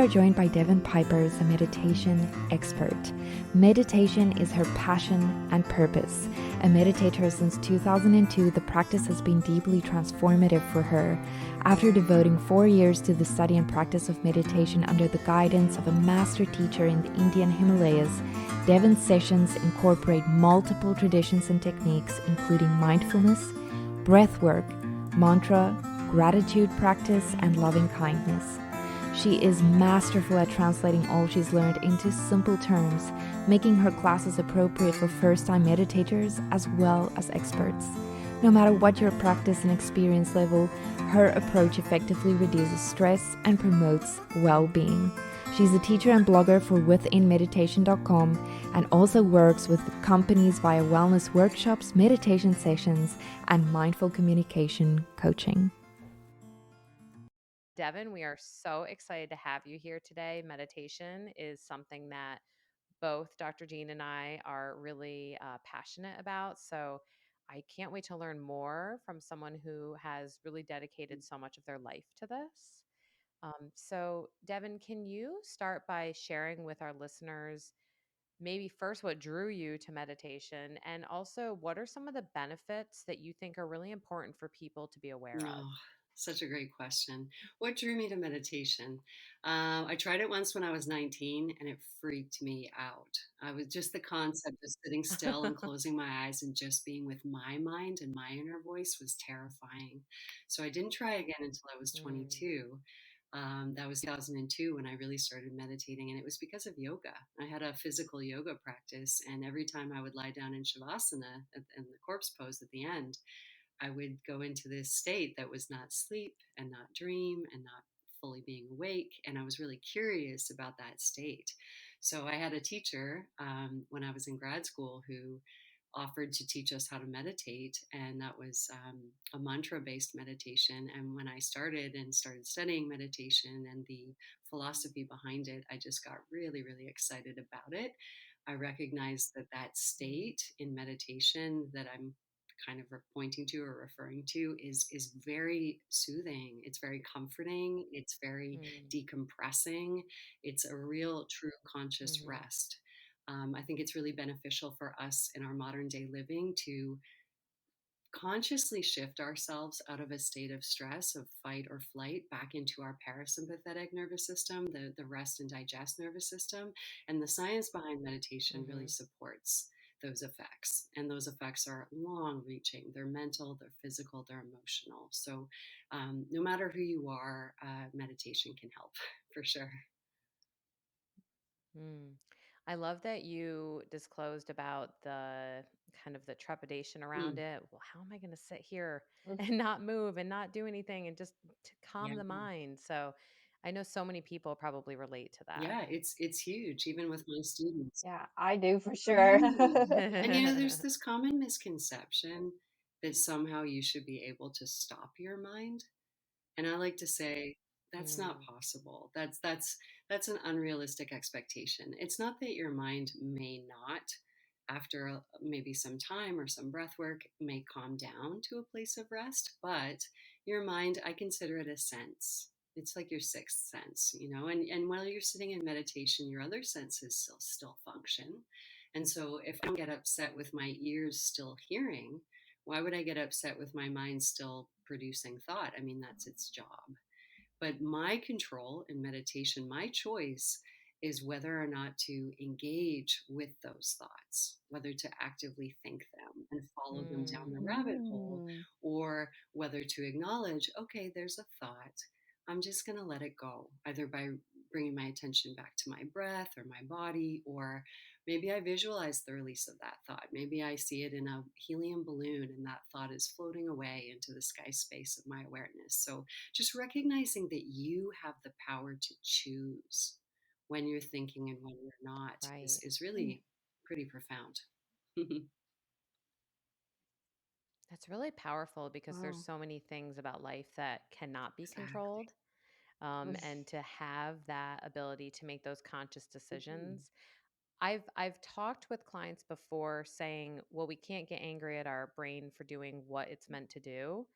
We are joined by Devon Pipars, a meditation expert. Meditation is her passion and purpose. A meditator since 2002, the practice has been deeply transformative for her. After devoting 4 years to the study and practice of meditation under the guidance of a master teacher in the Indian Himalayas, Devon's sessions incorporate multiple traditions and techniques, including mindfulness, breath work, mantra, gratitude practice, and loving kindness. She is masterful at translating all she's learned into simple terms, making her classes appropriate for first-time meditators as well as experts. No matter what your practice and experience level, her approach effectively reduces stress and promotes well-being. She's a teacher and blogger for withinmeditation.com and also works with companies via wellness workshops, meditation sessions, and mindful communication coaching. Devon, we are so excited to have you here today. Meditation is something that both Dr. Jean and I are really passionate about. So I can't wait to learn more from someone who has really dedicated so much of their life to this. So, Devon, can you start by sharing with our listeners maybe first what drew you to meditation and also what are some of the benefits that you think are really important for people to be aware of? Oh, such a great question. What drew me to meditation? I tried it once when I was 19 and it freaked me out. I was just the concept of sitting still and closing my eyes and just being with my mind and my inner voice was terrifying. So I didn't try again until I was Mm, 22. That was 2002 when I really started meditating, and it was because of yoga. I had a physical yoga practice, and every time I would lie down in Shavasana and the corpse pose at the end, I would go into this state that was not sleep and not dream and not fully being awake. And I was really curious about that state. So I had a teacher when I was in grad school who offered to teach us how to meditate. And that was a mantra based meditation. And when I started studying meditation and the philosophy behind it, I just got really, really excited about it. I recognized that that mm, state in meditation that I'm kind of pointing to or referring to is very soothing. It's very comforting. It's very mm, decompressing. It's a real true conscious mhm, rest. I think it's really beneficial for us in our modern day living to consciously shift ourselves out of a state of stress, of fight or flight, back into our parasympathetic nervous system, the rest and digest nervous system. And the science behind meditation really mhm. supports those effects. And those effects are long reaching. They're mental, they're physical, they're emotional. So no matter who you are, meditation can help for sure. Mm. I love that you disclosed about the kind of the trepidation around Mm, it. Well, how am I going to sit here and not move and not do anything and just to calm yeah. the mind? So I know so many people probably relate to that. Yeah, it's huge, even with my students. Yeah, I do for sure. Mm. And there's this common misconception that somehow you should be able to stop your mind. And I like to say that's not Mm, possible. That's an unrealistic expectation. It's not that your mind may not, after maybe some time or some breath work, may calm down to a place of rest, but your mind, I consider it a sense. It's like your sixth sense, and while you're sitting in meditation, your other senses still function. And so if I don't get upset with my ears still hearing, why would I get upset with my mind still producing thought? I mean, that's its job. But my control in meditation, my choice is whether or not to engage with those thoughts, whether to actively think them and follow them down mm, the rabbit hole, Mm. or whether to acknowledge, okay, there's a thought. I'm just going to let it go, either by bringing my attention back to my breath or my body, or maybe I visualize the release of that thought. Maybe I see it in a helium balloon and that thought is floating away into the sky space of my awareness. So just recognizing that you have the power to choose when you're thinking and when you're not right. is really pretty profound. That's really powerful because there's Wow. so many things about life that cannot be Exactly. controlled. And to have that ability to make those conscious Mhm. decisions. I've talked with clients before saying, well, we can't get angry at our brain for doing what it's meant to do.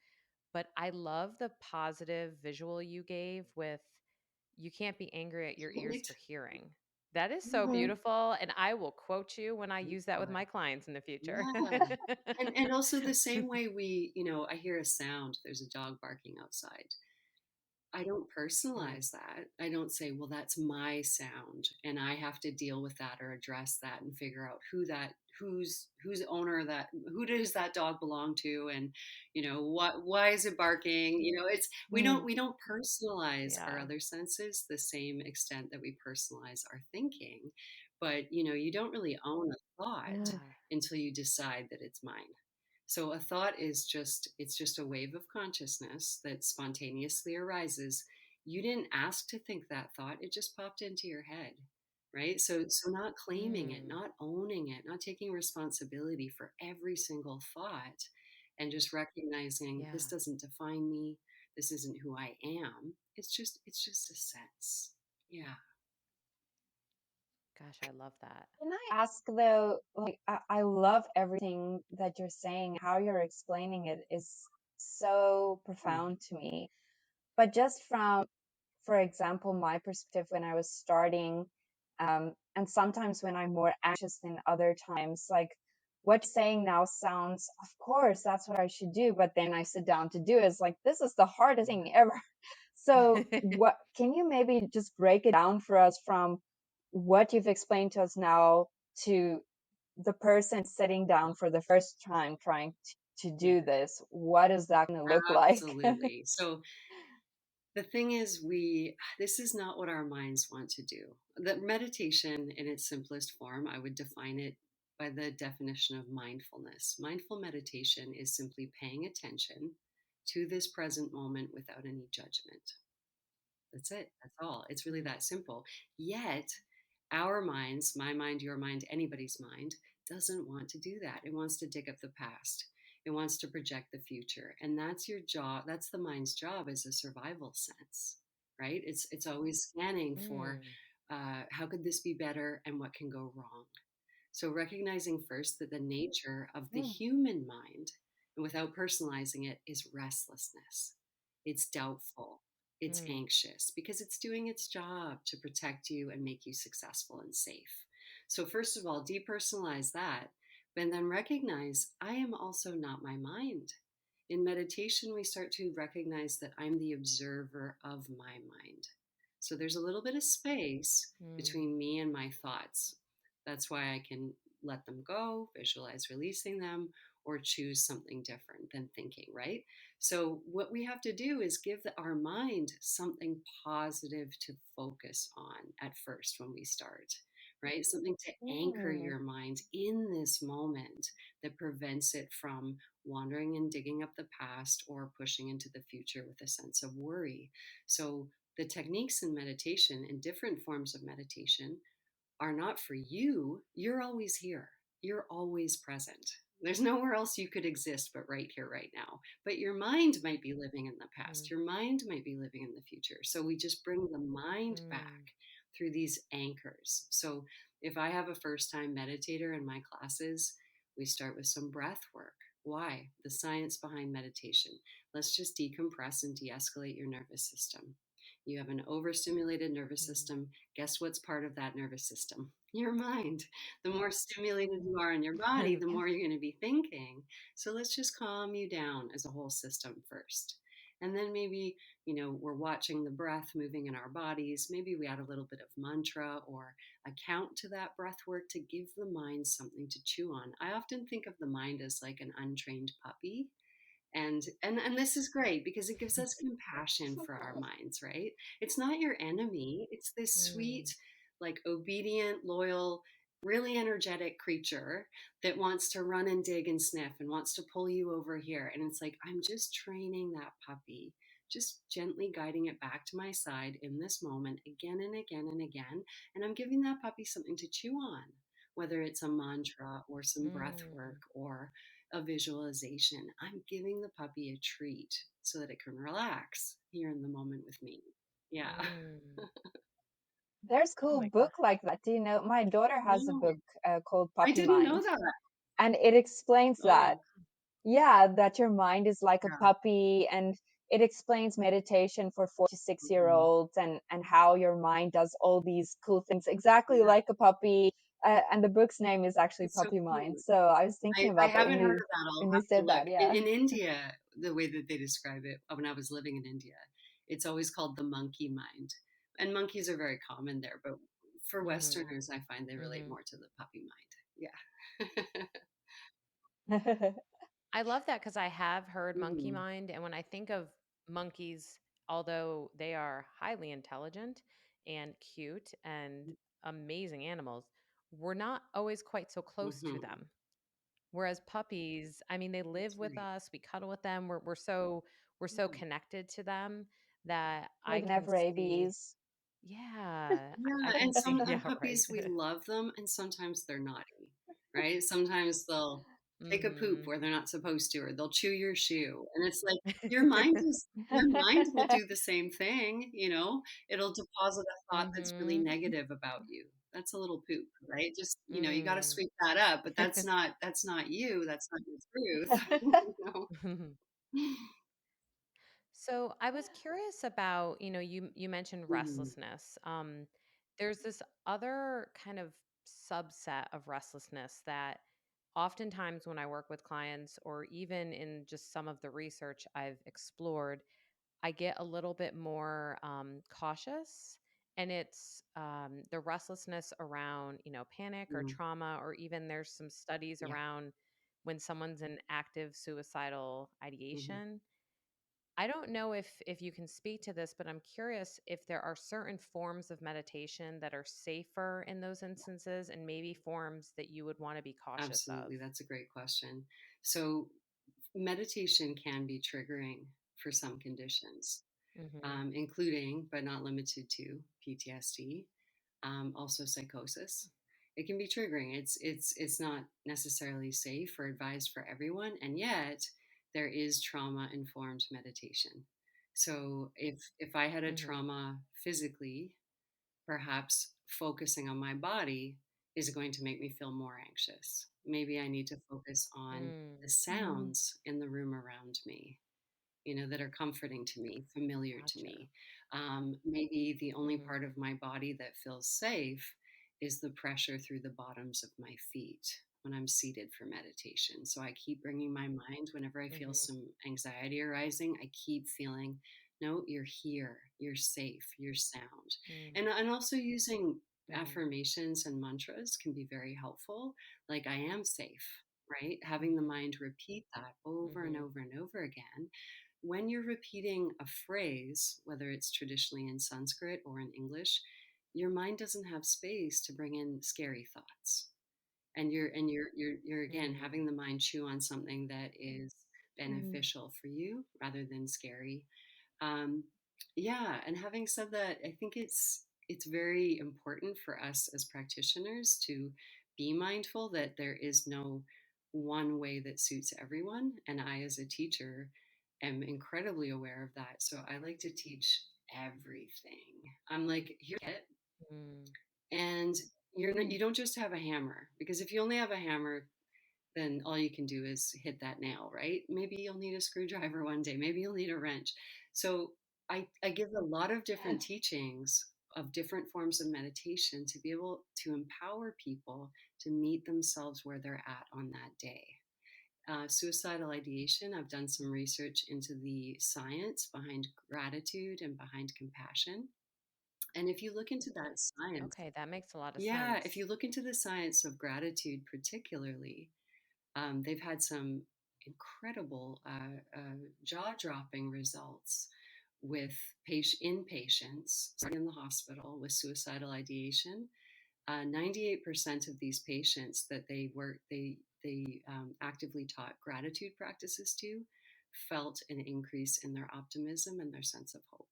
But I love the positive visual you gave with you can't be angry at your ears Right? for hearing. That is so Yeah. beautiful, and I will quote you when I Thank use that with God. my clients in the future. Yeah. And also the same way I hear a sound, there's a dog barking outside. I don't Mm, personalize that. I don't say, well, that's my sound and I have to deal with that or address that and figure out whose owner that who does that dog belong to, and why is it barking? It's Mm. we don't personalize our yeah. other senses the same extent that we personalize our thinking. But you don't really own a thought Mm. Yeah. until you decide that it's mine. So a thought is just a wave of consciousness that spontaneously arises. You didn't ask to think that thought, it just popped into your head. Right? So not claiming it, Mm, not owning it, not taking responsibility for every single thought, and just recognizing this yeah. doesn't define me, this isn't who I am. It's just a sense. Yeah. Gosh, I love that. Can I ask though, like, I love everything that you're saying. How you're explaining it is so Mhm. profound to me. But just from, for example, my perspective when I was starting, and sometimes when I'm more anxious than other times, like what you're saying now sounds, of course, that's what I should do. But then I sit down to do it. It's like, this is the hardest thing ever. So, what can you maybe just break it down for us from what you've explained to us now to the person sitting down for the first time trying to Yeah, do this? What is that going to look like? absolutely. So the thing is, this is not what our minds want to do. The meditation in its simplest form, I would define it by the definition of mindfulness. Mindful meditation is simply paying attention to this present moment without any judgment. That's it. That's all. It's really Mm, that simple. Yet, our minds, my mind, your mind, anybody's mind, doesn't want to do that. It wants to dig up the past. It wants to project the future. And that's your job. That's the mind's job, as a survival sense, right? It's always scanning for mm, how could this be better and what can go wrong. So, recognizing first that the nature of the Mm, human mind, and without personalizing it, is restlessness. It's doubtful, it's mm, anxious because it's doing its job to protect you and make you successful and safe. So, first of all, depersonalize that, and then recognize I am also not my mind. In meditation, we start to recognize that I'm the observer of my mind. So there's a little bit of space mm, between me and my thoughts. That's why I can let them go, visualize releasing them, or choose something different than thinking, right? So, what we have to do is give our mind something positive to focus on at first when we start, right? Something to anchor mm, your mind in this moment that prevents it from wandering and digging up the past or pushing into the future with a sense of worry. So, the techniques in meditation and different forms of meditation are not for you. You're always here. You're always present. There's nowhere else you could exist but right here, right now. But your mind might be living in the past. mm, Your mind might be living in the future. So we just bring the mind back mm, through these anchors. So if I have a first time meditator in my classes, we start with some breath work. Why? The science behind meditation. Let's just decompress and de escalate your nervous system. You have an overstimulated nervous mm, system. Guess what's part of that nervous system? Your mind. The more stimulated you are in your body, the yeah. more you're going to be thinking. So let's just calm you down as a whole system first. And then maybe, we're watching the breath moving in our bodies. Maybe we add a little bit of mantra or a count to that breath work to give the mind something to chew on. I often think of the mind as like an untrained puppy, and this is great because it gives us compassion for our minds, right? It's not your enemy. It's this sweet, mm, like obedient, loyal, really energetic creature that wants to run and dig and sniff and wants to pull you over here. And it's like, I'm just training that puppy, just gently guiding it back to my side in this moment again and again and again. And I'm giving that puppy something to chew on, whether it's a mantra or some breath mm, work or a visualization. I'm giving the puppy a treat so that it can relax here in the moment with me. Yeah. mm. There's a Oh cool my God. book like that. Do you know? My daughter has a No, book called I Puppy didn't know Mind, that. and it explains Oh, that. Yeah, that your mind is like a yeah. puppy, and it explains meditation for 4 to 6 year Mhm. olds and how your mind does all these cool things exactly Yeah, like a puppy. And the book's name is actually it's so Puppy Mind. cute. So I was thinking I about that haven't heard of that. I'll when you have to said look. that. Yeah. In India, the way that they describe it, when I was living in India, it's always called the monkey mind. And monkeys are very common there, but for Mhm. Westerners, I find they relate Mhm. more to the puppy mind. Yeah. I love that because I have heard monkey Mhm. mind, and when I think of monkeys, although they are highly intelligent and cute and amazing animals, we're not always quite so close to Mhm. them. Whereas puppies, I mean, they live That's with right. us, we cuddle with them, we're so Yeah. connected to them that I Like can never see. rabies. Yeah, I Yeah, can see. and Yeah, right. puppies, we love them, and sometimes they're naughty, right? Sometimes they'll take a poop Mhm. where they're not supposed to, or they'll chew your shoe, and it's like your mind will do the same thing, you know? It'll deposit a thought that's really Mhm. negative about you. That's a little poop, right? Just, you gotta Mm. sweep that up, but that's not you, that's not your truth, you know? So I was curious about, you mentioned Mhm, restlessness. There's this other kind of subset of restlessness that oftentimes when I work with clients or even in just some of the research I've explored, I get a little bit more cautious. And it's the restlessness around, panic or mm, trauma, or even there's some studies yeah, around when someone's in active suicidal mhm. ideation. I don't know if you can speak to this, but I'm curious if there are certain forms of meditation that are safer in those instances and maybe forms that you would want to be cautious of. Absolutely, that's a great question. So meditation can be triggering for some conditions, Mhm. including but not limited to PTSD, also psychosis. It can be triggering. It's not necessarily safe or advised for everyone, and yet there is trauma informed meditation. So if I had a Mhm. trauma physically, perhaps focusing on my body is going to make me feel more anxious. Maybe I need to focus on the Mm, Mm, sounds in the room around me, that are comforting to me, familiar to gotcha. me. Maybe the only Mhm. part of my body that feels safe is the pressure through the bottoms of my feet when I'm seated for meditation. So I keep bringing my mind whenever I feel Mhm. some anxiety arising. I keep feeling, no, you're here, you're safe, you're sound. Mm, And also using mhm. affirmations and mantras can be very helpful. Like, I am safe, right? Having the Mhm. mind repeat that over and Mhm. over and over again. When you're repeating a phrase, whether it's traditionally in Sanskrit or in English, your mind doesn't have space to bring in scary thoughts. And you're again Mm, having the mind chew on something that is mm, beneficial for you rather than scary. um, yeah, and having said that, I think it's very important for us as practitioners to be mindful that there is no one way that suits everyone. And I, as a teacher, am incredibly aware of that. So I like to teach everything. I'm like, here it, mm. and mm. you don't just have a hammer, because if you only have a hammer, then all you can do is hit that nail, right? Maybe you'll need a screwdriver one day. Maybe you'll need a wrench. So I give a lot of different teachings of different forms of meditation to be able to empower people to meet themselves where they're at on that day. Suicidal ideation, I've done some research into the science behind gratitude and behind compassion. And if you look into that science, Okay, that makes a lot of yeah, if sense. you look into the science of gratitude particularly, they've had some incredible, jaw-dropping results with inpatients in the hospital with suicidal ideation. 98% of these patients that they actively taught gratitude practices to felt an increase in their optimism and their sense of hope.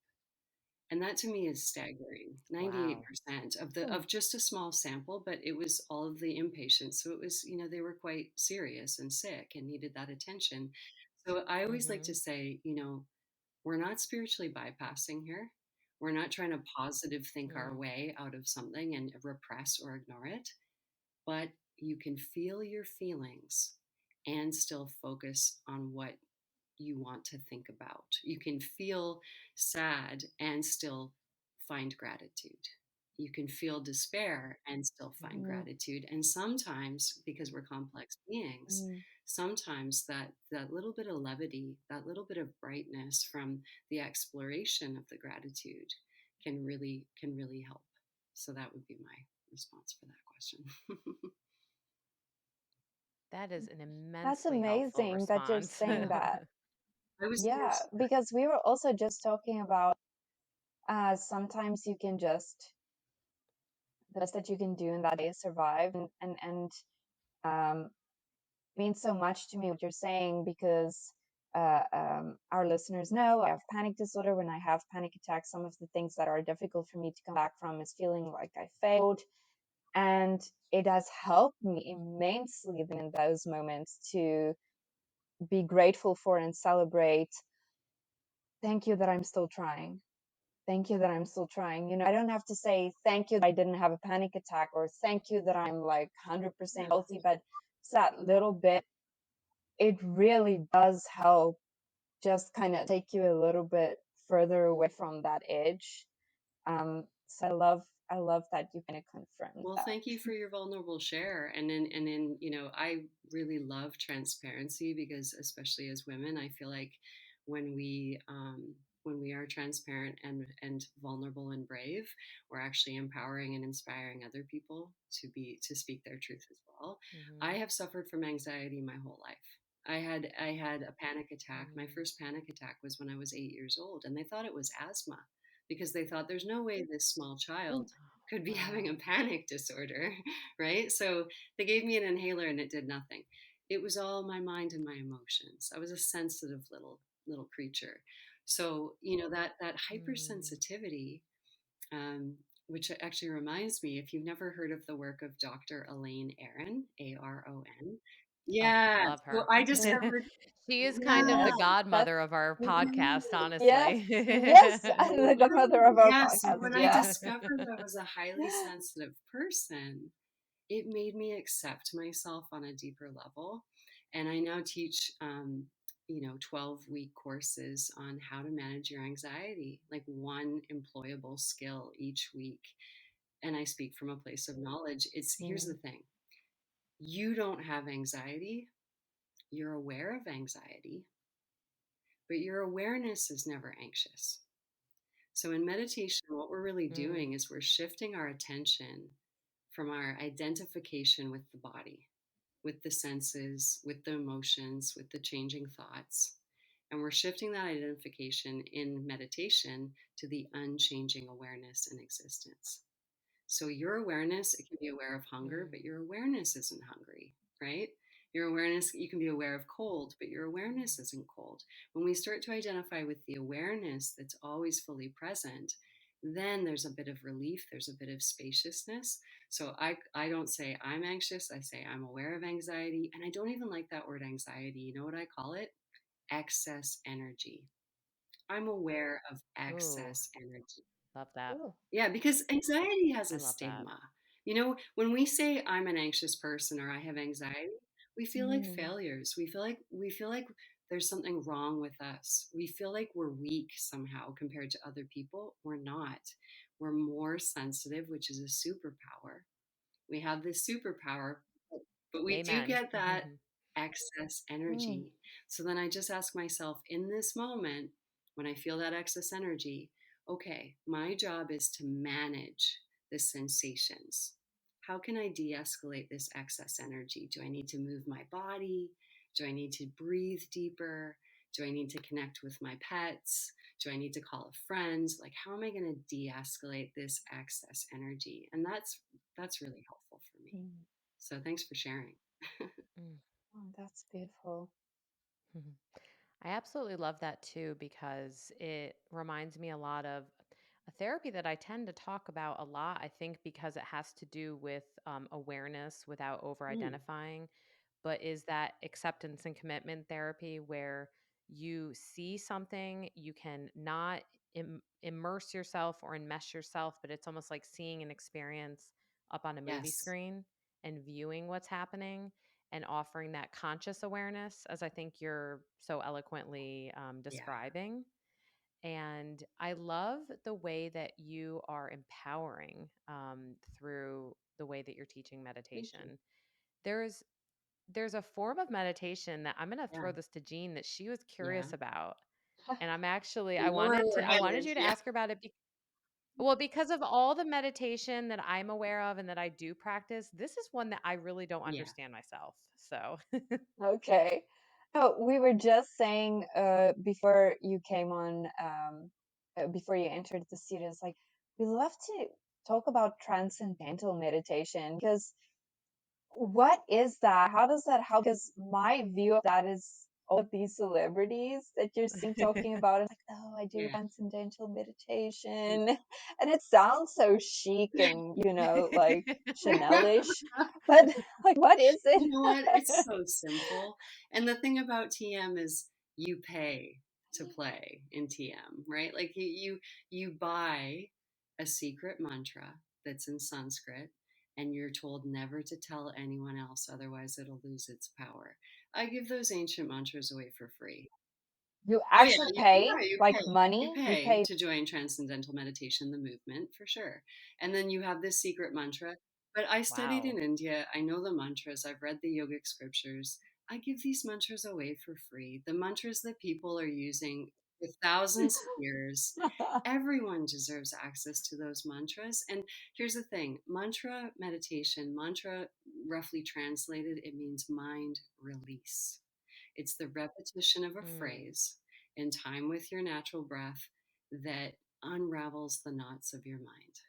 And that to me is staggering. Wow. 98% of the Hmm. of just a small sample, but it was all of the inpatients. So it was, they were quite serious and sick and needed that attention. So I always like to Mhm. say, we're not spiritually bypassing here. We're not trying to positive think our Mm, way out of something and repress or ignore it, but you can feel your feelings and still focus on what you want to think about. You can feel sad and still find gratitude. You can feel despair and still find Mm. Mm, gratitude. And sometimes, because we're complex beings, mm. sometimes that little bit of levity, that little bit of brightness from the exploration of the gratitude can really help. So that would be my response for that question. That is an That's immensely helpful amazing that you're response. saying that. I was Yeah, yours. because we were also just talking about sometimes you can just the best that you can do in that day is survive, and um means so much to me what you're saying because our listeners know I have panic disorder. When I have panic attacks, some of the things that are difficult for me to come back from is feeling like I failed. And it has helped me immensely in those moments to be grateful for and celebrate. Thank you that I'm still trying. Thank you that I'm still trying. You know, I don't have to say thank you that I didn't have a panic attack or thank you that I'm like 100% Yeah. healthy, but it's that little bit. It really does help just kind of take you a little bit further away from that edge. So I love that you kind of confirmed Well, that. thank you for your vulnerable share. I really love transparency because, especially as women, I feel like when we are transparent and vulnerable and brave, we're actually empowering and inspiring other people to speak their truth as well. I Mhm. have suffered from anxiety my whole life. I had a panic attack. My Mm. first panic attack was when I was 8 years old, and they thought it was asthma because they thought there's no way this small Mm, child could be having a Wow. panic disorder, right? So they gave me an inhaler and it did nothing. It was all my mind and my emotions. I was a sensitive little creature. So, that Mm. hypersensitivity, um, which actually reminds me, if you've never heard of the work of Dr. Elaine Aron, Aron. Oh, Yeah. love So her. I discovered, She is kind of yeah, the yes, that's godmother of our podcast, yes, honestly. yes, and the godmother literally, of our yes. So podcast. when I Yeah. discovered I was a highly sensitive person, it made me accept myself on a deeper level. And I now teach, 12-week courses on how to manage your anxiety, like one employable skill each week. And I speak from a place of knowledge. Here's the Mm, thing: you don't have anxiety, you're aware of anxiety, but your awareness is never anxious. So in meditation, what we're really Mm. doing is we're shifting our attention from our identification with the body, with the senses, with the emotions, with the changing thoughts. And we're shifting that identification in meditation to the unchanging awareness in existence. So your awareness, it can be aware of hunger, Mm. but your awareness isn't hungry, right? Your awareness, you can be aware of cold, but your awareness isn't cold. When we start to identify with the awareness that's always fully present, then there's a bit of relief, there's a bit of spaciousness. So I don't say I'm anxious, I say I'm aware of anxiety. And I don't even like that word anxiety. You know what I call it? Excess energy. I'm aware of Ooh, excess energy. love that. cool. Yeah, because anxiety has I a love that. stigma. When we say I'm an anxious person or I have anxiety, we feel like Mm, failures. We feel like there's something wrong with us. We feel like we're weak somehow compared to other people. We're not. We're more sensitive, which is a superpower. We have this superpower, but we do Amen. get that excess mm, energy. So then I just ask myself in this moment, when I feel that excess energy, okay, my job is to manage the sensations. How can I de escalate this excess energy? Do I need to move my body? Do I need to breathe deeper? Do I need to connect with my pets? Do I need to call a friend? Like, how am I going to de escalate this excess energy? And that's really helpful for me. mm. So thanks for sharing. Mm. Oh, that's beautiful. Mhm. I absolutely love that too because it reminds me a lot of a therapy that I tend to talk about a lot. I think because it has to do with awareness without over Mm, identifying, but is that acceptance and commitment therapy where you see something, you can not immerse yourself or enmesh yourself, but it's almost like seeing an experience up on a movie yes. screen and viewing what's happening. and offering that conscious awareness, as I think you're so eloquently Yeah. describing. And I love the way that you are empowering through the way that you're teaching Thank you. meditation. There's there's a form of meditation that I'm going to Yeah. throw this to Jean that she was Yeah. curious about. And I'm actually I know where we're I wanted headed. you to Yeah. ask her about it. Well, because of all the meditation that I'm aware of and that I do practice, this is one that I really don't Yeah. understand myself. So, Okay. Oh, we were just saying before you came on, before you entered the studios, like we love to talk about transcendental meditation because what is that? How does that help? Because my view of that is all of these celebrities that you're seeing talking about. It's like, oh, I do Yeah. transcendental meditation. And it sounds so chic and, like Chanel-ish. But like, what is You know what? It's it? so simple. And the thing about TM is you pay to play in TM, right? Like you buy a secret mantra that's in Sanskrit and you're told never to tell anyone else, otherwise it'll lose its power. I give those ancient mantras away for free. You Oh yeah, actually pay you like pay. You money. You pay pay. to join Transcendental Meditation, the movement, for sure. And then you have this secret mantra. But I studied wow. in India. I know the mantras. I've read the yogic scriptures. I give these mantras away for free. The mantras that people are using for thousands of years. Everyone deserves access to those mantras. And here's the thing, mantra meditation, mantra roughly translated, it means mind release. It's the repetition of a Mm, phrase in time with your natural breath that unravels the knots of your mind.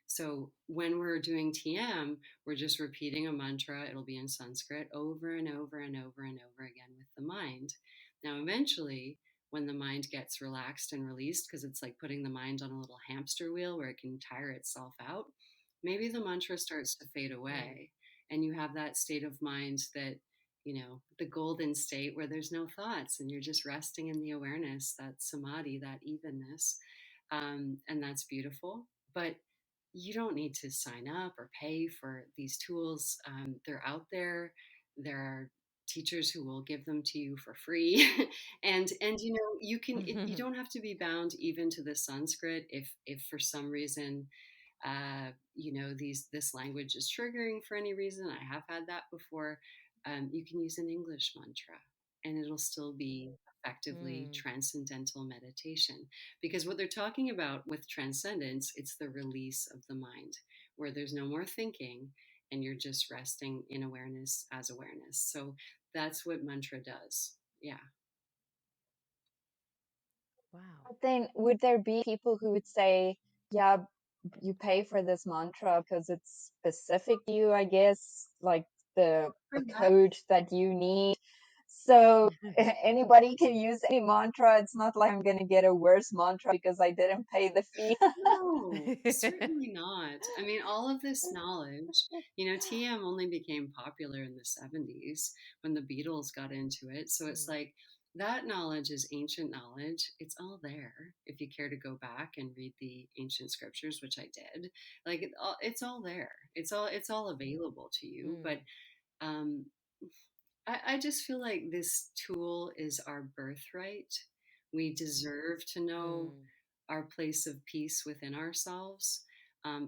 So when we're doing TM, we're just repeating a mantra. It'll be in Sanskrit over and over and over and over again with the mind. Now, eventually, when the mind gets relaxed and released, because it's like putting the mind on a little hamster wheel where it can tire itself out, maybe the mantra starts to fade mm, away. And you have that state of mind that, the golden state where there's no thoughts and you're just resting in the awareness, that samadhi, that evenness. And that's beautiful. But you don't need to sign up or pay for these tools. They're out there. There are teachers who will give them to you for free, and you mm. don't have to be bound even to the Sanskrit if for some reason this language is triggering for any reason. I have had that before. You can use an English mantra and it'll still be effectively Mm. transcendental meditation, because what they're talking about with transcendence, it's the release of the mind where there's no more thinking and you're just resting in awareness as awareness. So that's what mantra does. Yeah. Wow. But then, would there be people who would say, yeah, you pay for this mantra because it's specific to you, I guess, like the code that you need. So anybody can use any mantra. It's not like I'm going to get a worse mantra because I didn't pay the fee. No, certainly not. I mean, all of this knowledge, TM only became popular in the 70s when the Beatles got into it. So it's Mm, like that knowledge is ancient knowledge. It's all there if you care to go back and read the ancient scriptures, which I did. Like it's all there. It's all available to you. But mm, um, I just feel like this tool is our birthright. We deserve to know mm, our place of peace within ourselves.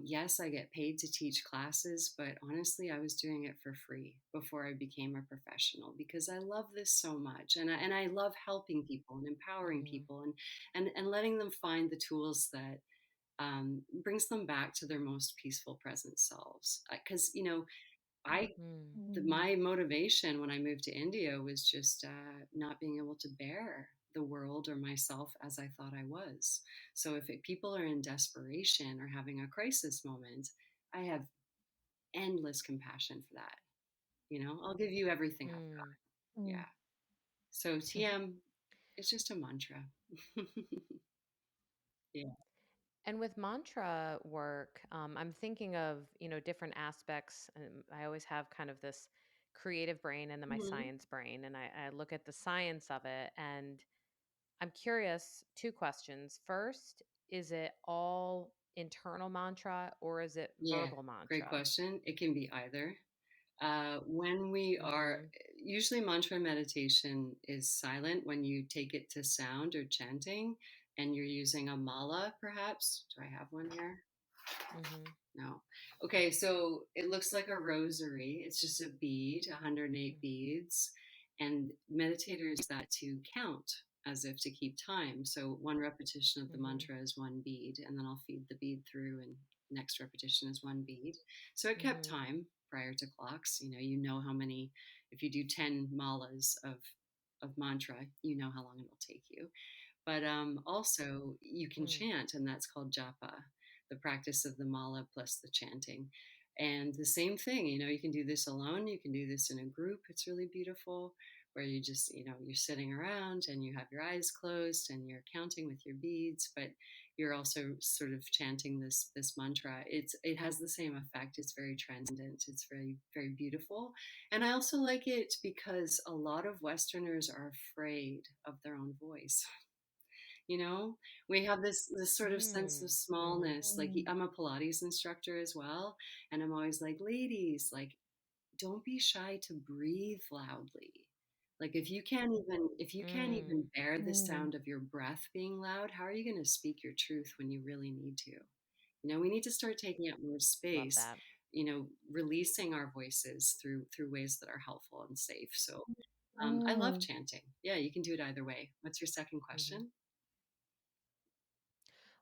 Yes, I get paid to teach classes, but honestly, I was doing it for free before I became a professional because I love this so much, and I love helping people and empowering mm, people and letting them find the tools that brings them back to their most peaceful present selves. Because I mm, my motivation when I moved to India was just not being able to bear the world or myself as I thought I was. So if people are in desperation or having a crisis moment, I have endless compassion for that. I'll give you everything I've mm. got. Yeah. So TM is just a mantra. Yeah. And with mantra work, I'm thinking of, different aspects. And I always have kind of this creative brain and then my Mhm. science brain. And I look at the science of it. And I'm curious, two questions. First, is it all internal mantra or is it Yeah. verbal Great mantra? question. It can be either. When we are, Mhm. usually mantra meditation is silent when you take it to sound or chanting and you're using a mala, perhaps. Do I have one here? Mhm. No. Okay, so it looks like a rosary. It's just a bead, 108 beads. And meditators that to count as if to keep time. So one repetition of the Mhm. mantra is one bead, and then I'll feed the bead through, and next repetition is one bead. So it kept Mhm. time prior to clocks. You know how many, if you do 10 malas of mantra, you know how long it'll take you. But also, you can Mm. chant, and that's called japa, the practice of the mala plus the chanting. And the same thing, you can do this alone, you can do this in a group. It's really beautiful, where you just, you're sitting around and you have your eyes closed and you're counting with your beads, but you're also sort of chanting this mantra. It has the same effect. It's very transcendent. It's very, very beautiful. And I also like it because a lot of Westerners are afraid of their own voice. you know we have this sort of sense of Mm. Mhm. smallness. Like, I'm a Pilates instructor as well, and I'm always like, ladies, like, don't be shy to breathe loudly. Like, if you can't even Mm. bear the Mm. sound of your breath being loud, how are you going to speak your truth when you really need to? We need to start taking up more Love space, that. releasing our voices through ways that are helpful and safe. So I love Mm. chanting. Yeah, you can do it either way. What's your second Mhm. question?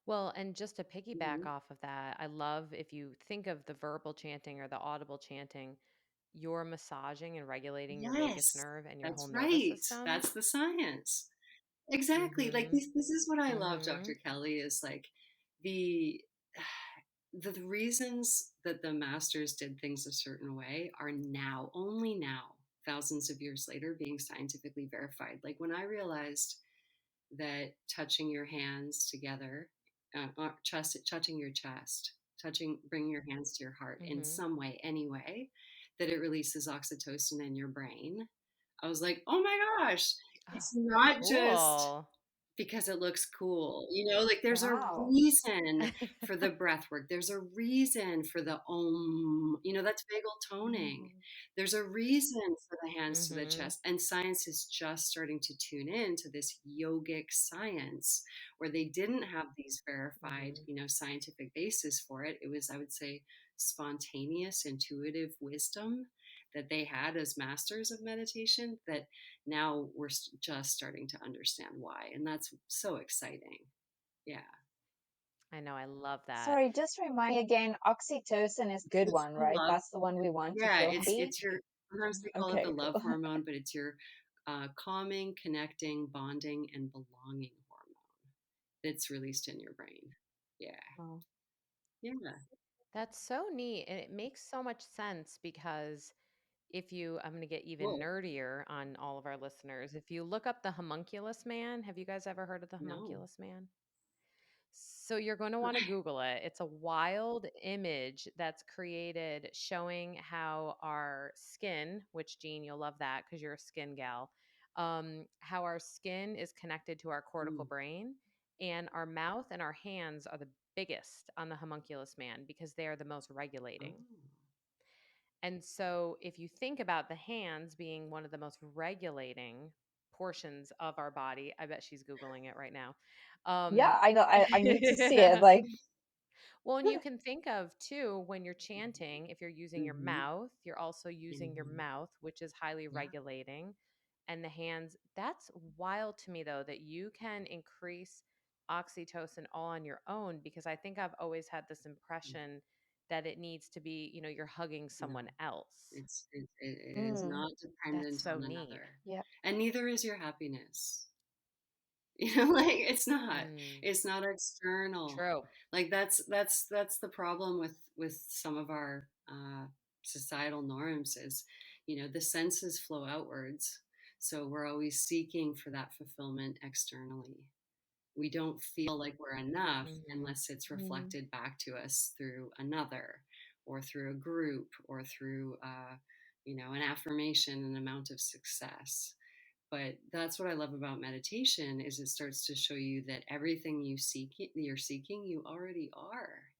Well, and just to piggyback Mhm. off of that, I love if you think of the verbal chanting or the audible chanting, you're massaging and regulating your vagus Yes, nerve and your whole that's nervous right. system. That's the science. Exactly. Like, Mhm. this is what I love, Dr. Mhm. Kelly, is like the the reasons that the masters did things a certain way are now, only now, thousands of years later, being scientifically verified. Like, when I realized that touching your hands together, touching your chest, bringing your hands to your heart in Mhm. some way, anyway, that it releases oxytocin in your brain. I was like, oh my gosh, Oh, it's not just cool. because it looks cool. Like, there's a Wow. reason for the breath work. There's a reason for the that's vagal toning. Mm. There's a reason for the hands to the Mhm. chest. And science is just starting to tune in to this yogic science, where they didn't have these verified, Mhm. scientific basis for it. It was, I would say, spontaneous, intuitive wisdom that they had as masters of meditation, that now we're just starting to understand why. And that's so exciting. Yeah. I know, I love that. Sorry, just remind me again, oxytocin is good It's one, the right? love. That's the one we want to Yeah. feel It's, happy. it's your, sometimes they call it the Okay, love cool. hormone, but it's your calming, connecting, bonding, and belonging hormone that's released in your brain. Yeah. Oh. Yeah. That's so neat. And it makes so much sense because I'm going to get even Cool. nerdier on all of our listeners. If you look up the homunculus man, have you guys ever heard of the No. homunculus man? So you're going to want to Google it. It's a wild image that's created showing how our skin, which Jean, you'll love that because you're a skin gal, how our skin is connected to our cortical Mm. brain, and our mouth and our hands are the biggest on the homunculus man because they are the most Oh. regulating. And so, if you think about the hands being one of the most regulating portions of our body, I bet she's Googling it right now. Yeah, Um, I know. I need to see it. Like, well, and you can think of too when you're chanting, if you're using your Mm-hmm. mouth, you're also using your Mm-hmm. mouth, which is highly Yeah. regulating, and the hands. That's wild to me, though, that you can increase oxytocin all on your own because I think I've always had this impression that it needs to be, you're hugging No, someone else. it is mm, not That's dependent so on neat. another, yeah. and neither is your happiness. Like, Mm, it's not external. true. Like, that's the problem with some of our societal norms, is the senses flow outwards, so we're always seeking for that fulfillment externally. We don't feel like we're enough Hmm. unless it's Mm. reflected back to us through another, or through a group, or through an affirmation, an amount of success. But that's what I love about meditation, is it starts to show you that everything you're seeking, you already are.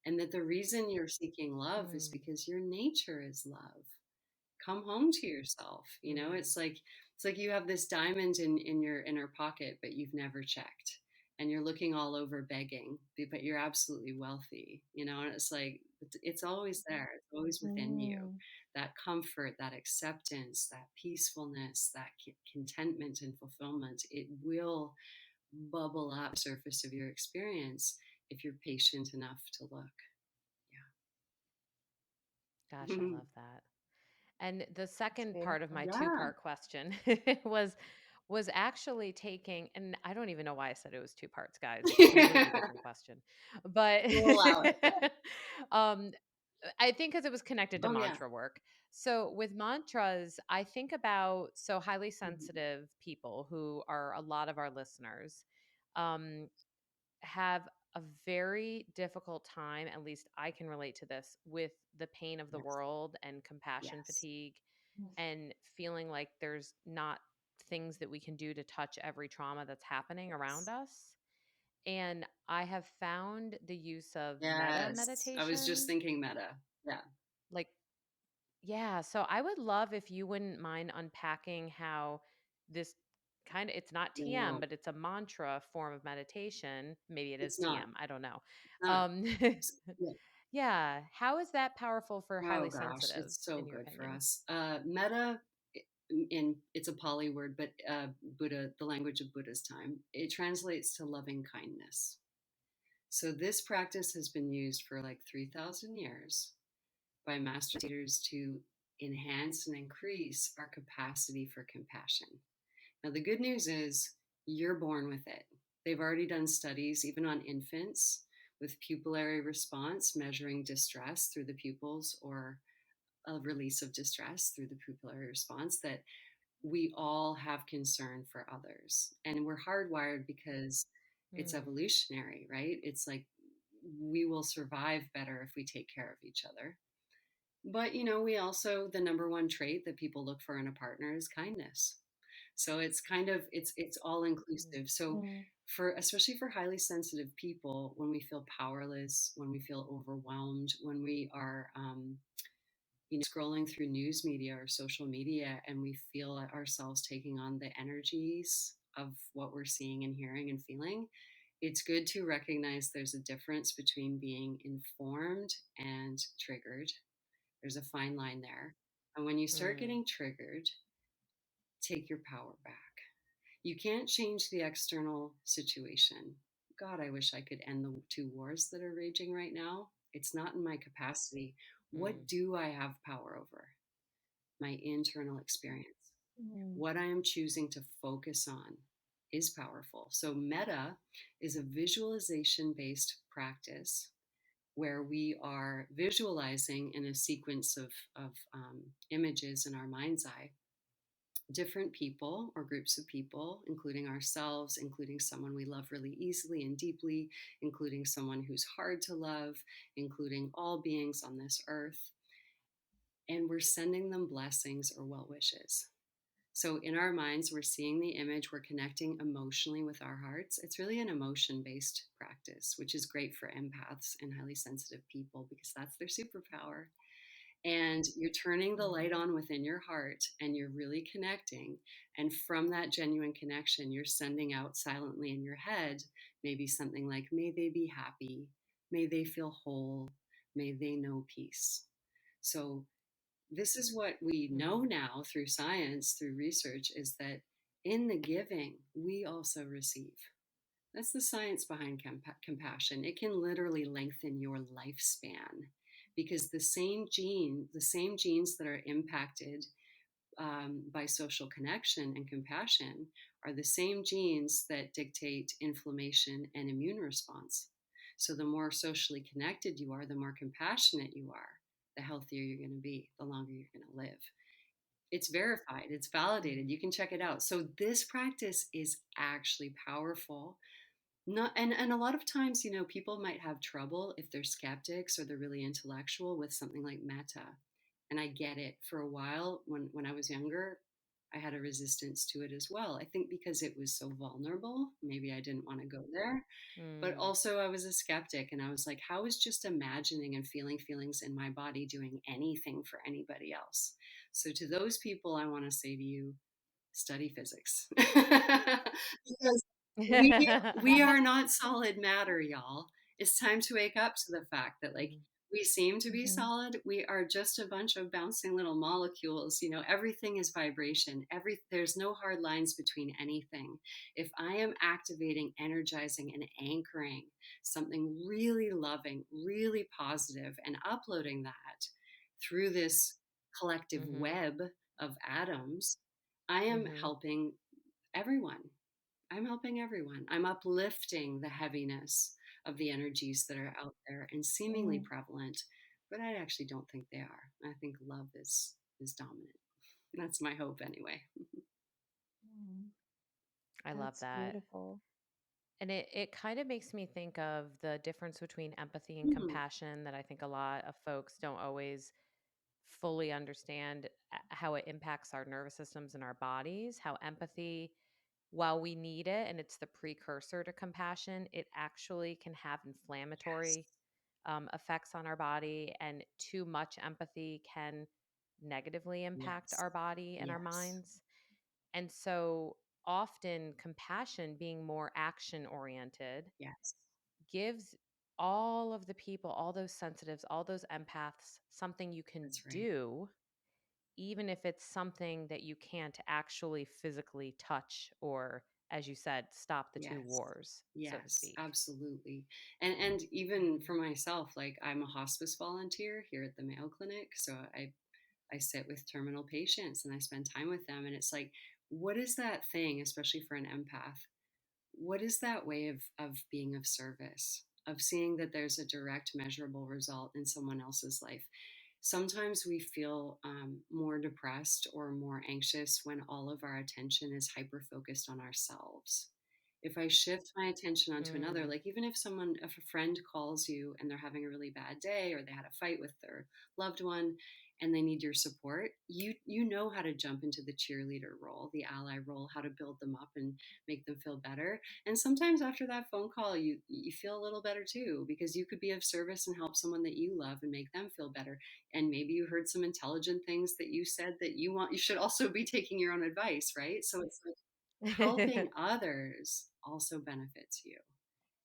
And that the reason you're seeking love is Mm, because your nature is love. come home to yourself. It's like you have this diamond in your inner pocket, but you've never checked, and you're looking all over begging, but you're absolutely wealthy. And it's like it's always there. It's always within you. Mm. That comfort, that acceptance, that peacefulness, that contentment and fulfillment, it will bubble up surface of your experience if you're patient enough to look. Gosh, Yeah. I love that. And the It's second part of my beautiful. Yeah. two-part question was was actually taking, and I don't even know why I said it was two parts, guys. It's a completely different question. But We'll allow it. um I think because it was connected to Oh yeah. mantra work. So with mantras, I think about so highly Mhm. sensitive people who are a lot of our listeners. Um, have a very difficult time, at least I can relate to this, with the pain of the Yes. world and compassion Yes. fatigue and feeling like there's not things that we can do to touch every trauma that's happening around Yes. us. And I have found the use of meta Yes. I was just meditation, thinking meta. Yeah. like, yeah. So I would love if you wouldn't mind unpacking how this kind of, it's not TM, No, but it's a mantra form of meditation. Maybe it is it's not. TM. I don't know. It's not. Um, Yeah. yeah. How is that powerful for Oh highly gosh, sensitive, it's so in your good for opinion? us. Meta, in it's a Pali word, but Buddha, the language of Buddha's time, it translates to loving kindness. So this practice has been used for like 3,000 years by master teachers to enhance and increase our capacity for compassion. Now, the good news is you're born with it. They've already done studies, even on infants, with pupillary response, measuring distress through the pupils or a release of distress through the pupillary response, that we all have concern for others. And we're hardwired because it's Mm, evolutionary, right? It's like we will survive better if we take care of each other. But, we also, the number one trait that people look for in a partner is kindness. So it's kind of it's all mm, inclusive. So Mm. for especially for highly sensitive people, when we feel powerless, when we feel overwhelmed, when we are scrolling through news media or social media, and we feel ourselves taking on the energies of what we're seeing and hearing and feeling, it's good to recognize there's a difference between being informed and triggered. There's a fine line there. And when you start mm, getting triggered, take your power back. You can't change the external situation. God, I wish I could end the two wars that are raging right now. It's not in my capacity. mm, What do I have power over? My internal experience. Mm. What I am choosing to focus on is powerful. So, meta is a visualization based practice where we are visualizing in a sequence of images in our mind's eye different people or groups of people, including ourselves, including someone we love really easily and deeply, including someone who's hard to love, including all beings on this earth. And we're sending them blessings or well wishes. So in our minds, we're seeing the image, we're connecting emotionally with our hearts. It's really an emotion based practice, which is great for empaths and highly sensitive people because that's their superpower. And you're turning the light mm, on within your heart and you're really connecting. And from that genuine connection, you're sending out silently in your head maybe something like, may they be happy, may they feel whole, may they know peace. So this is what we know mm, now through science, through research, is that in the giving, we also receive. That's the science behind compassion. It can literally lengthen your lifespan because the same genes that are impacted by social connection and compassion are the same genes that dictate inflammation and immune response. So the more socially connected you are, the more compassionate you are, the healthier you're going to be, the longer you're going to live. It's verified, it's validated. mm, You can check it out. So this practice is actually powerful. Not and a lot of times, people might have trouble if they're skeptics or they're really intellectual with something like metta. And I get it. For a while, when I was younger, I had a resistance to it as well. I think because it was so vulnerable, maybe I didn't want to go there. But Mm. also, I was a skeptic, and I was like, how is just imagining and feeling feelings in my body doing anything for anybody else? So, to those people, I want to say to you, study physics. Because we are not solid matter, y'all. It's time to wake up to the fact that, like, Mhm. we seem to be Mhm. solid. We are just a bunch of bouncing little molecules. You know, everything is vibration. There's no hard lines between anything. If I am activating, energizing, and anchoring something really loving, really positive, and uploading that through this collective Mhm. web of atoms, I am Mhm. helping everyone. I'm helping everyone. I'm uplifting the heaviness of the energies that are out there and seemingly Mm. prevalent, but I actually don't think they are. I think love is dominant. That's my hope anyway. Mm. I love That's that. beautiful. And it kind of makes me think of the difference between empathy and Hmm. compassion that I think a lot of folks don't always fully understand how it impacts our nervous systems and our bodies, how empathy, while we need it and it's the precursor to compassion, it actually can have Yes. inflammatory effects on our body, and too much empathy can negatively impact Yes. our body and our Yes. minds. And so often, compassion, being more action oriented, Yes. gives all of the people, all those sensitives, all those empaths, something you can That's right. do, even if it's something that you can't actually physically touch or, as you said, stop the two Yes. wars, so to Yes, speak. absolutely. And even for myself, like I'm a hospice volunteer here at the Mayo Clinic. So I sit with terminal patients and I spend time with them. And it's like, what is that thing, especially for an empath? What is that way of being of service, of seeing that there's a direct measurable result in someone else's life? Sometimes we feel more depressed or more anxious when all of our attention is hyper focused on ourselves. If I shift my attention onto another, Mm. like even if a friend calls you and they're having a really bad day or they had a fight with their loved one and they need your support, you know how to jump into the cheerleader role, the ally role, how to build them up and make them feel better. And sometimes after that phone call, you feel a little better too, because you could be of service and help someone that you love and make them feel better. And maybe you heard some intelligent things that you said that you should also be taking your own advice, right? So it's like helping others also benefits you.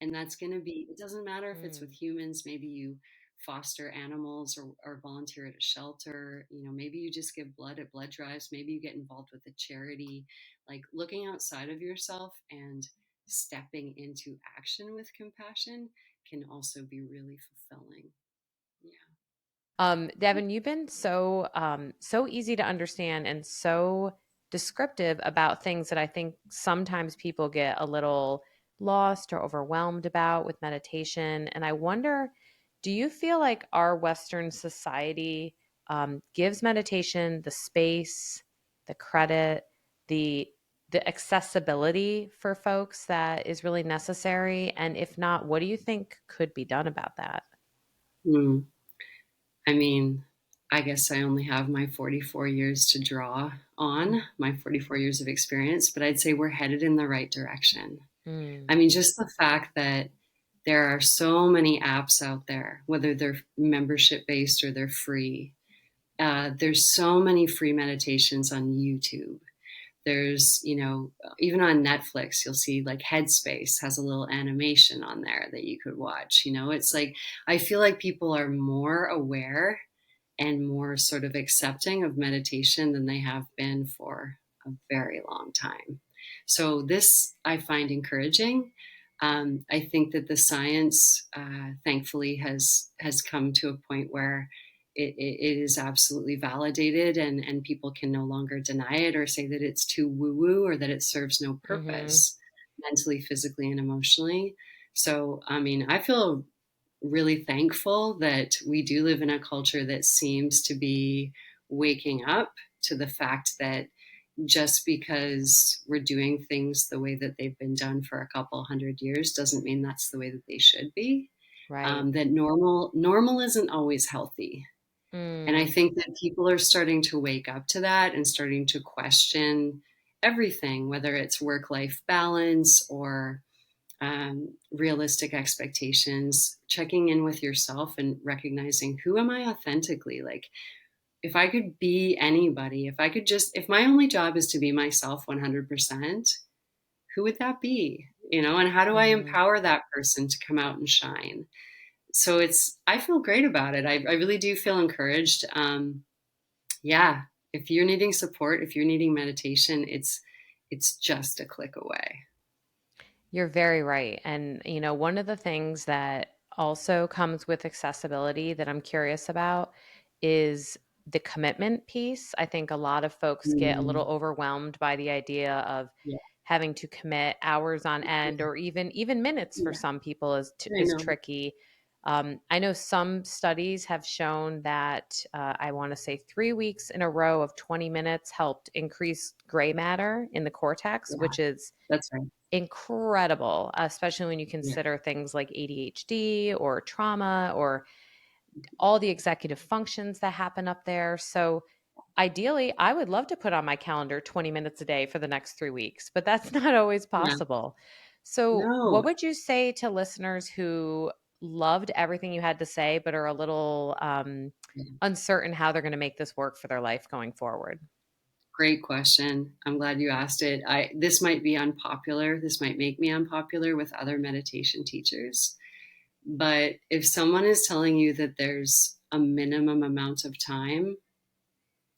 And that's going to be, it doesn't matter if it's with Mm. humans, maybe you foster animals or volunteer at a shelter, you know, maybe you just give blood at blood drives, maybe you get involved with a charity. Like looking outside of yourself and stepping into action with compassion can also be really fulfilling. Yeah. Devin, you've been so easy to understand and so descriptive about things that I think sometimes people get a little lost or overwhelmed about with meditation. And I wonder, do you feel like our Western society gives meditation the space, the credit, the the accessibility for folks that is really necessary? And if not, what do you think could be done about that? Hmm. I mean, I guess I only have my 44 years to draw on, my 44 years of experience, but I'd say we're headed in the right direction. Mm. I mean, just the fact that there are so many apps out there, whether they're membership based or they're free. There's so many free meditations on YouTube. There's, you know, even on Netflix, you'll see like Headspace has a little animation on there that you could watch. You know, it's like, I feel like people are more aware and more sort of accepting of meditation than they have been for a very long time. So this I find encouraging. I think that the science, thankfully, has come to a point where it is absolutely validated, and people can no longer deny it or say that it's too woo woo or that it serves no Mhm. purpose mentally, physically, and emotionally. So, I mean, I feel really thankful that we do live in a culture that seems to be waking up to the fact that just because we're doing things the way that they've been done for a couple hundred years doesn't mean that's the way that they should be. Right. That normal isn't always healthy. And I Mm. think that people are starting to wake up to that and starting to question everything, whether it's work-life balance or realistic expectations, checking in with yourself and recognizing, who am I authentically? Like, if I could be anybody, if my only job is to be myself 100%, who would that be? And how do I Mhm. empower that person to come out and shine? So I feel great about it. I really do feel encouraged. Yeah, if you're needing support, if you're needing meditation, it's just a click away. You're very right. And, one of the things that also comes with accessibility that I'm curious about is the commitment piece. I think a lot of folks get a little Mm, overwhelmed by the idea of yeah, having to commit hours on end, yeah, or even minutes for yeah. some people I is know. tricky. I know some studies have shown that I want to say 3 weeks in a row of 20 minutes helped increase gray matter in the cortex, Yeah, which is that's right. incredible, especially when you Yeah, consider things like ADHD or trauma or all the executive functions that happen up there. So, ideally, I would love to put on my calendar 20 minutes a day for the next 3 weeks, but that's not always yeah. possible. So, No. what would you say to listeners who loved everything you had to say, but are a little uncertain how they're going to make this work for their life going forward? Great question. I'm glad you asked it. This might be unpopular. This might make me unpopular with other meditation teachers. But if someone is telling you that there's a minimum amount of time,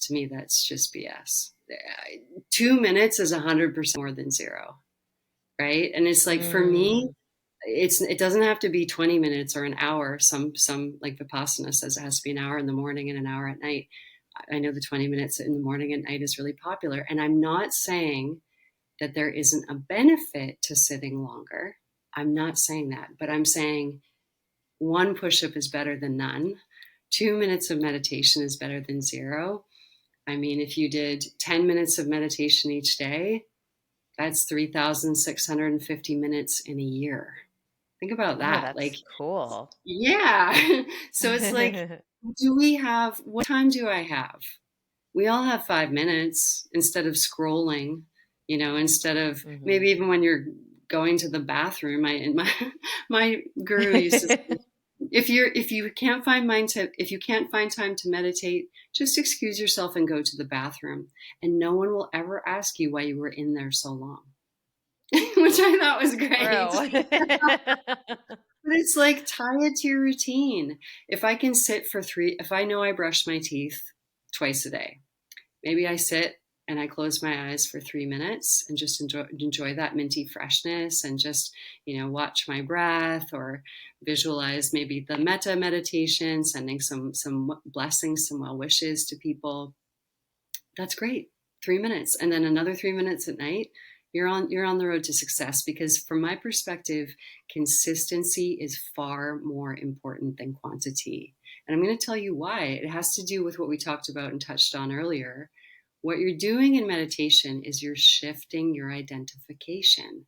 to me, that's just BS. 2 minutes is 100% more than zero, right? And it's like, for me, Mm. it doesn't have to be 20 minutes or an hour. Some like Vipassana says it has to be an hour in the morning and an hour at night. I know the 20 minutes in the morning and night is really popular. And I'm not saying that there isn't a benefit to sitting longer. I'm not saying that, but I'm saying one push-up is better than none. 2 minutes of meditation is better than zero. I mean, if you did 10 minutes of meditation each day, that's 3,650 minutes in a year. Think about Oh, that. that's Like, cool. yeah. So it's like, what time do I have? We all have 5 minutes instead of scrolling, instead of Hmm. maybe even when you're going to the bathroom. My guru used to say, if you can't find time to meditate, just excuse yourself and go to the bathroom, and no one will ever ask you why you were in there so long. Which I thought was great. True. But it's like, tie it to your routine. If I know I brush my teeth twice a day, maybe I sit and I close my eyes for 3 minutes and just enjoy that minty freshness, and just, watch my breath, or visualize maybe the metta meditation, sending some blessings, some well wishes to people. That's great. 3 minutes. And then another 3 minutes at night. You're on the road to success, because from my perspective, consistency is far more important than quantity. And I'm going to tell you why. It has to do with what we talked about and touched on earlier. What you're doing in meditation is you're shifting your identification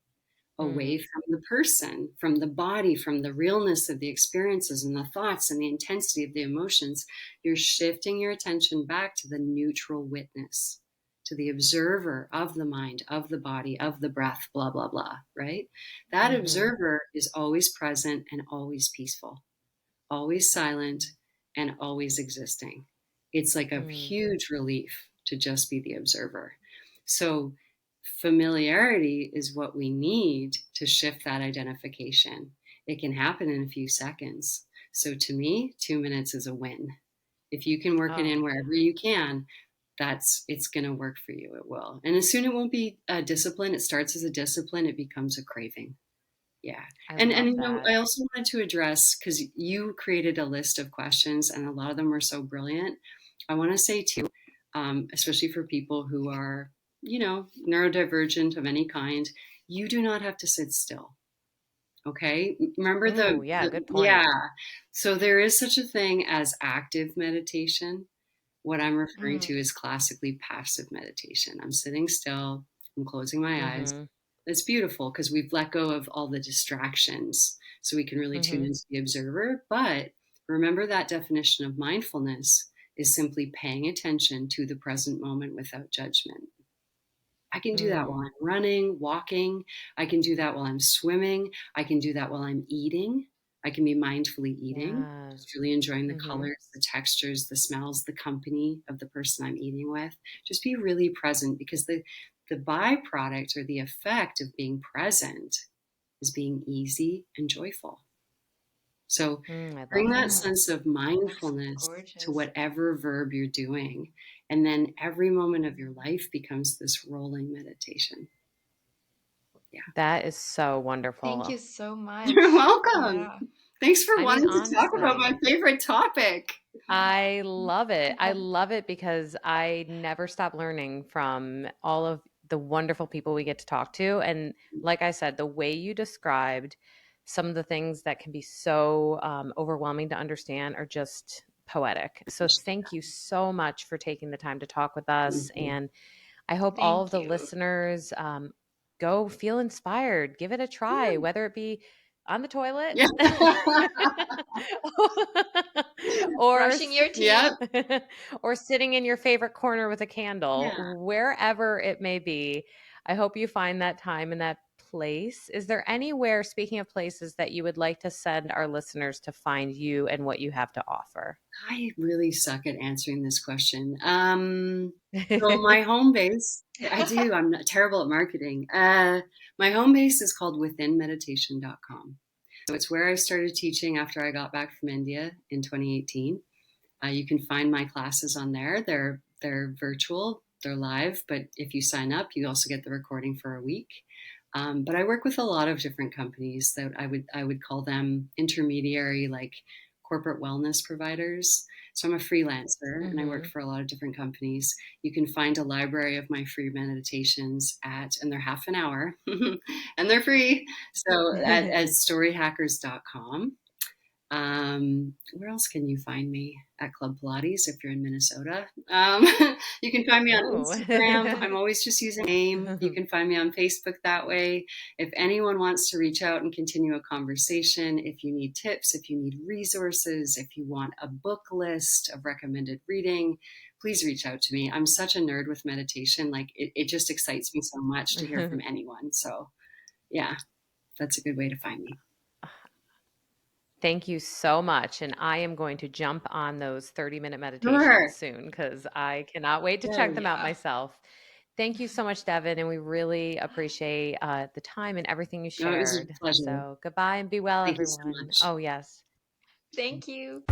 away Mm, from the person, from the body, from the realness of the experiences and the thoughts and the intensity of the emotions. You're shifting your attention back to the neutral witness, to the observer of the mind, of the body, of the breath, blah, blah, blah, right? That mhm, observer is always present and always peaceful, always silent, and always existing. It's like a mm. huge relief to just be the observer. So, familiarity is what we need to shift that identification. It can happen in a few seconds. So, to me, 2 minutes is a win. If you can work it Oh, in wherever you can, it's going to work for you. It will. And as soon, it won't be a discipline. It starts as a discipline. It becomes a craving. Yeah. I And love that. I also wanted to address, because you created a list of questions and a lot of them were so brilliant. I want to say too, especially for people who are, neurodivergent of any kind, you do not have to sit still. Okay. Remember Oh, yeah, good yeah. point. So there is such a thing as active meditation. What I'm referring Mm, to is classically passive meditation. I'm sitting still, I'm closing my eyes. mhm, It's beautiful because we've let go of all the distractions so we can really tune mhm, into the observer. But remember that definition of mindfulness. is simply paying attention to the present moment without judgment. I can do that while I'm running, walking. I can do that while I'm swimming. I can do that while I'm eating. I can be mindfully eating, Yes. just really enjoying the colors, the textures, the smells, the company of the person I'm eating with. Just be really present, because the byproduct or the effect of being present is being easy and joyful. So I bring love that that. sense of mindfulness to whatever verb you're doing. And then every moment of your life becomes this rolling meditation. Yeah. That is so wonderful. Thank you so much. You're welcome. Yeah. Thanks for I mean, wanting to talk about honestly, my favorite topic. I love it. I love it because I never stop learning from all of the wonderful people we get to talk to. And like I said, the way you described some of the things that can be so overwhelming to understand are just poetic. So thank you so much for taking the time to talk with us. And I hope all of the listeners go feel inspired, give it a try, whether it be on the toilet Yeah. or Brushing your teeth. or sitting in your favorite corner with a candle, Yeah. wherever it may be. I hope you find that time and that place. Is there anywhere, speaking of places, that you would like to send our listeners to find you and what you have to offer? I really suck at answering this question. So my home base, I do. I'm not terrible at marketing. My home base is called withinmeditation.com. So it's where I started teaching after I got back from India in 2018. You can find my classes on there. They're virtual, they're live, but if you sign up, you also get the recording for a week. But I work with a lot of different companies that I would call them intermediary, like corporate wellness providers. So I'm a freelancer and I work for a lot of different companies. You can find a library of my free meditations and they're half an hour and they're free. So at storyhackers.com. Where else can you find me? At Club Pilates if you're in Minnesota. You can find me on Instagram. I'm always just using a name. You can find me on Facebook that way. If anyone wants to reach out and continue a conversation, if you need tips, if you need resources, if you want a book list of recommended reading, please reach out to me. I'm such a nerd with meditation. Like it just excites me so much to hear from anyone. So yeah, that's a good way to find me. Thank you so much. And I am going to jump on those 30-minute meditations Sure. soon because I cannot wait to check them out myself. Thank you so much, Devon. And we really appreciate the time and everything you No, it was a shared. pleasure. So goodbye and be well, Thank you so everyone. much. Oh, yes. Thank you.